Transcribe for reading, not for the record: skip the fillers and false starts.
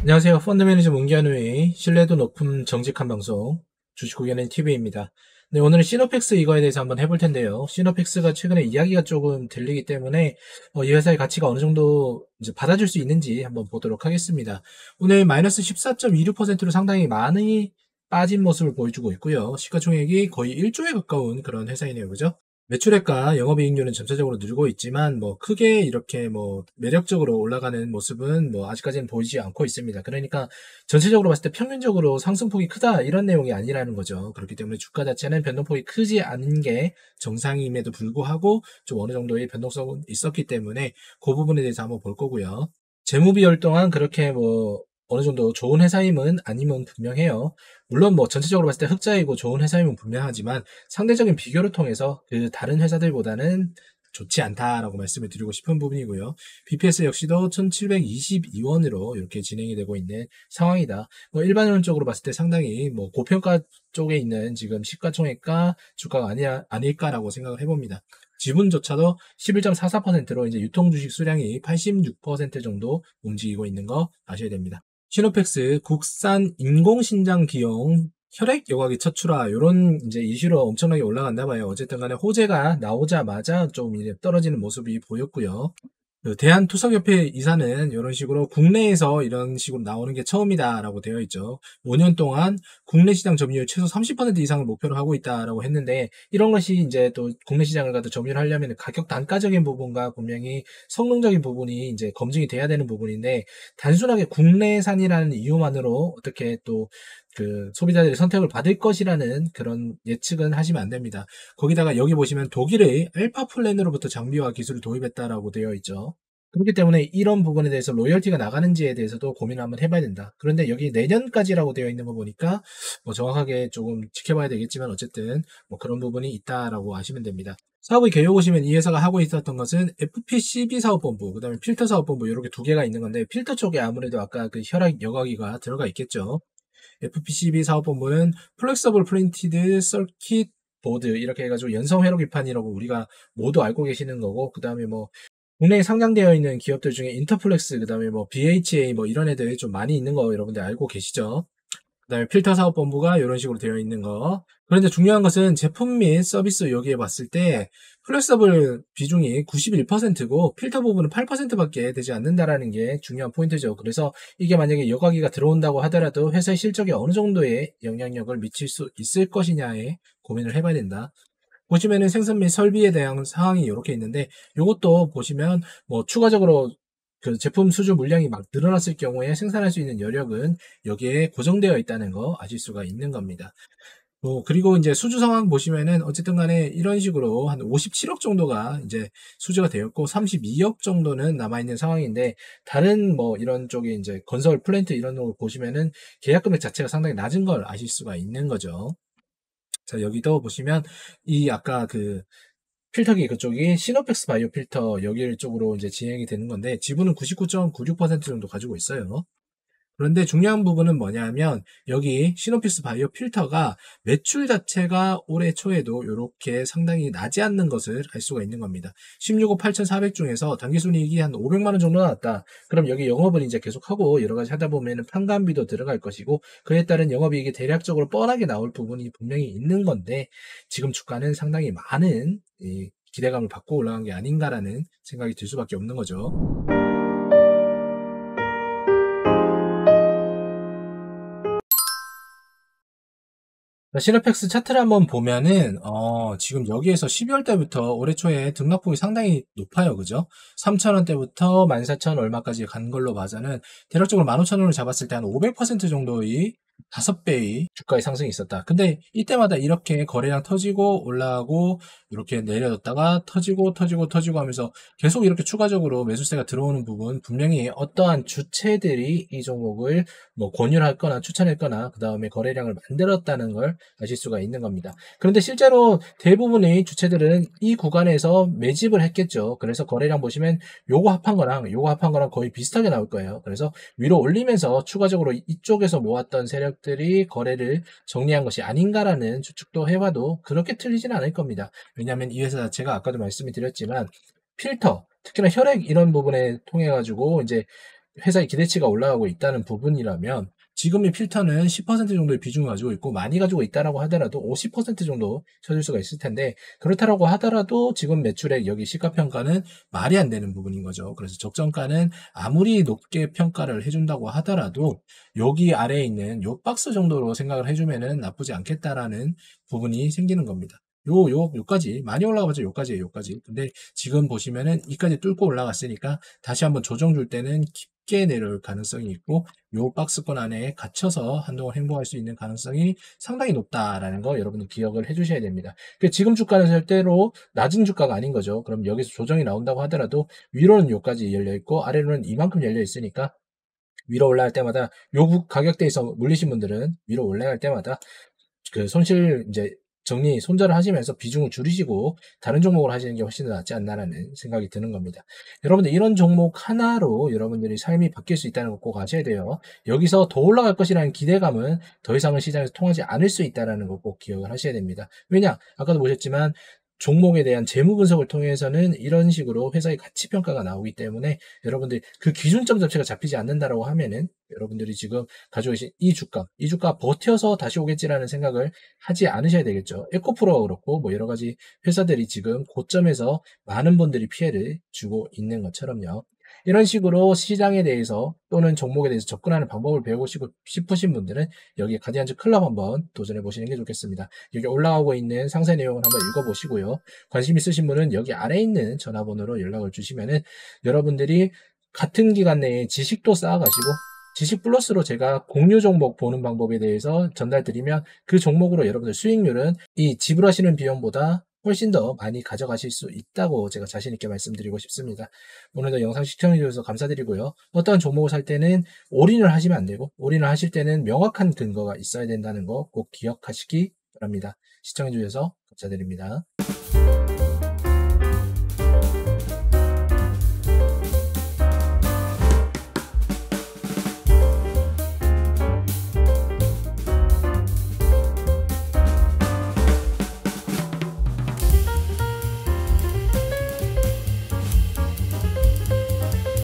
안녕하세요. 펀드 매니저 문기환의 신뢰도 높은 정직한 방송 주식고객님 TV입니다. 네, 오늘은 시노펙스 이거에 대해서 한번 해볼 텐데요. 시노펙스가 최근에 이야기가 조금 들리기 때문에 이 회사의 가치가 어느 정도 이제 받아줄 수 있는지 한번 보도록 하겠습니다. 오늘 마이너스 14.26%로 상당히 많이 빠진 모습을 보여주고 있고요. 시가총액이 거의 1조에 가까운 그런 회사이네요. 그죠? 매출액과 영업이익률은 전체적으로 늘고 있지만 크게 이렇게 매력적으로 올라가는 모습은 아직까지는 보이지 않고 있습니다. 그러니까 전체적으로 봤을 때 평균적으로 상승폭이 크다 이런 내용이 아니라는 거죠. 그렇기 때문에 주가 자체는 변동폭이 크지 않은 게 정상임에도 불구하고 좀 어느 정도의 변동성은 있었기 때문에 그 부분에 대해서 한번 볼 거고요. 재무비율 또한 그렇게 어느 정도 좋은 회사임은 아님은 분명해요. 물론 전체적으로 봤을 때 흑자이고 좋은 회사임은 분명하지만 상대적인 비교를 통해서 그 다른 회사들보다는 좋지 않다라고 말씀을 드리고 싶은 부분이고요. BPS 역시도 1722원으로 이렇게 진행이 되고 있는 상황이다. 일반론적으로 봤을 때 상당히 고평가 쪽에 있는 지금 시가총액과 주가가 아닐까라고 생각을 해봅니다. 지분조차도 11.44%로 이제 유통주식 수량이 86% 정도 움직이고 있는 거 아셔야 됩니다. 시노펙스 국산 인공신장 기용 혈액 여과기 척추라 이런 이제 이슈로 엄청나게 올라간다 봐요. 어쨌든 간에 호재가 나오자마자 좀 이제 떨어지는 모습이 보였고요. 그 대한투석협회 이사는 이런 식으로 국내에서 이런 식으로 나오는 게 처음이다라고 되어 있죠. 5년 동안 국내 시장 점유율 최소 30% 이상을 목표로 하고 있다라고 했는데 이런 것이 이제 또 국내 시장을 가도 점유를 하려면 가격 단가적인 부분과 분명히 성능적인 부분이 이제 검증이 돼야 되는 부분인데 단순하게 국내산이라는 이유만으로 어떻게 또 그 소비자들의 선택을 받을 것이라는 그런 예측은 하시면 안 됩니다. 거기다가 여기 보시면 독일의 알파 플랜으로부터 장비와 기술을 도입했다라고 되어 있죠. 그렇기 때문에 이런 부분에 대해서 로열티가 나가는지에 대해서도 고민을 한번 해봐야 된다. 그런데 여기 내년까지라고 되어 있는 거 보니까 정확하게 조금 지켜봐야 되겠지만 어쨌든 그런 부분이 있다라고 아시면 됩니다. 사업의 개요 보시면 이 회사가 하고 있었던 것은 FPCB 사업본부, 그 다음에 필터 사업본부 이렇게 두 개가 있는 건데 필터 쪽에 아무래도 아까 그 혈액 여과기가 들어가 있겠죠. FPCB 사업본부는 플렉서블 프린티드 서킷 보드 이렇게 해가지고 연성 회로 기판이라고 우리가 모두 알고 계시는 거고 그 다음에 국내에 상장되어 있는 기업들 중에 인터플렉스 그 다음에 BHA 이런 애들 좀 많이 있는 거 여러분들 알고 계시죠? 그다음에 필터 사업 본부가 이런 식으로 되어 있는 거. 그런데 중요한 것은 제품 및 서비스 여기에 봤을 때 플렉서블 비중이 91%고 필터 부분은 8%밖에 되지 않는다라는 게 중요한 포인트죠. 그래서 이게 만약에 여과기가 들어온다고 하더라도 회사의 실적에 어느 정도의 영향력을 미칠 수 있을 것이냐에 고민을 해봐야 된다. 보시면은 생산 및 설비에 대한 사항이 이렇게 있는데 이것도 보시면 추가적으로 그 제품 수주 물량이 막 늘어났을 경우에 생산할 수 있는 여력은 여기에 고정되어 있다는 거 아실 수가 있는 겁니다. 그리고 이제 수주 상황 보시면은 어쨌든 간에 이런 식으로 한 57억 정도가 이제 수주가 되었고 32억 정도는 남아있는 상황인데 다른 이런 쪽에 이제 건설 플랜트 이런 거 보시면은 계약 금액 자체가 상당히 낮은 걸 아실 수가 있는 거죠. 자, 여기도 보시면 이 아까 그 필터기 그쪽이 시노펙스 바이오 필터 여기 쪽으로 이제 진행이 되는 건데 지분은 99.96% 정도 가지고 있어요. 그런데 중요한 부분은 뭐냐면 여기 시노피스 바이오 필터가 매출 자체가 올해 초에도 이렇게 상당히 나지 않는 것을 알 수가 있는 겁니다. 16억 8,400 중에서 당기순이익이 한 500만 원 정도 나왔다. 그럼 여기 영업을 이제 계속하고 여러 가지 하다 보면은 판관비도 들어갈 것이고 그에 따른 영업이익이 대략적으로 뻔하게 나올 부분이 분명히 있는 건데 지금 주가는 상당히 많은 기대감을 받고 올라간 게 아닌가라는 생각이 들 수밖에 없는 거죠. 시너펙스 차트를 한번 보면은 지금 여기에서 12월 달부터 올해 초에 등락폭이 상당히 높아요. 그죠? 3,000원대부터 14,000 얼마까지 간 걸로 봐서는 대략적으로 15,000원을 잡았을 때 한 500% 정도의 5배의 주가의 상승이 있었다. 근데 이때마다 이렇게 거래량 터지고 올라가고 이렇게 내려졌다가 터지고 하면서 계속 이렇게 추가적으로 매수세가 들어오는 부분 분명히 어떠한 주체들이 이 종목을 권유를 했거나 추천했거나 그 다음에 거래량을 만들었다는 걸 아실 수가 있는 겁니다. 그런데 실제로 대부분의 주체들은 이 구간에서 매집을 했겠죠. 그래서 거래량 보시면 요거 합한 거랑 거의 비슷하게 나올 거예요. 그래서 위로 올리면서 추가적으로 이쪽에서 모았던 세력들이 거래를 정리한 것이 아닌가라는 추측도 해봐도 그렇게 틀리진 않을 겁니다. 왜냐하면 이 회사 자체가 아까도 말씀을 드렸지만 필터, 특히나 혈액 이런 부분에 통해 가지고 이제 회사의 기대치가 올라가고 있다는 부분이라면 지금의 필터는 10% 정도의 비중을 가지고 있고 많이 가지고 있다라고 하더라도 50% 정도 쳐줄 수가 있을 텐데 그렇다라고 하더라도 지금 매출액 여기 시가평가는 말이 안 되는 부분인 거죠. 그래서 적정가는 아무리 높게 평가를 해준다고 하더라도 여기 아래에 있는 요 박스 정도로 생각을 해주면은 나쁘지 않겠다라는 부분이 생기는 겁니다. 요까지 많이 올라가봤자 요까지예요, 요까지. 근데 지금 보시면은 이까지 뚫고 올라갔으니까 다시 한번 조정 줄 때는 깊게 내려올 가능성이 있고 요 박스권 안에 갇혀서 한동안 행보할 수 있는 가능성이 상당히 높다라는 거 여러분들 기억을 해주셔야 됩니다. 지금 주가는 절대로 낮은 주가가 아닌 거죠. 그럼 여기서 조정이 나온다고 하더라도 위로는 요까지 열려 있고 아래로는 이만큼 열려 있으니까 위로 올라갈 때마다 요 가격대에서 물리신 분들은 위로 올라갈 때마다 그 손실 이제 손절을 하시면서 비중을 줄이시고 다른 종목을 하시는 게 훨씬 더 낫지 않나라는 생각이 드는 겁니다. 여러분들 이런 종목 하나로 여러분들이 삶이 바뀔 수 있다는 거 꼭 아셔야 돼요. 여기서 더 올라갈 것이라는 기대감은 더 이상은 시장에서 통하지 않을 수 있다는 거 꼭 기억을 하셔야 됩니다. 왜냐? 아까도 보셨지만 종목에 대한 재무 분석을 통해서는 이런 식으로 회사의 가치 평가가 나오기 때문에 여러분들 그 기준점 자체가 잡히지 않는다라고 하면은 여러분들이 지금 가지고 계신 이 주가 버텨서 다시 오겠지라는 생각을 하지 않으셔야 되겠죠. 에코프로가 그렇고 뭐 여러 가지 회사들이 지금 고점에서 많은 분들이 피해를 주고 있는 것처럼요. 이런 식으로 시장에 대해서 또는 종목에 대해서 접근하는 방법을 배우고 싶으신 분들은 여기 가디언즈 클럽 한번 도전해 보시는 게 좋겠습니다. 여기 올라가고 있는 상세 내용을 한번 읽어보시고요. 관심 있으신 분은 여기 아래에 있는 전화번호로 연락을 주시면은 여러분들이 같은 기간 내에 지식도 쌓아가시고 지식 플러스로 제가 공유 종목 보는 방법에 대해서 전달 드리면 그 종목으로 여러분들 수익률은 이 지불하시는 비용보다 훨씬 더 많이 가져가실 수 있다고 제가 자신있게 말씀드리고 싶습니다. 오늘도 영상 시청해주셔서 감사드리고요. 어떠한 종목을 살 때는 올인을 하시면 안 되고 올인을 하실 때는 명확한 근거가 있어야 된다는 거 꼭 기억하시기 바랍니다. 시청해주셔서 감사드립니다.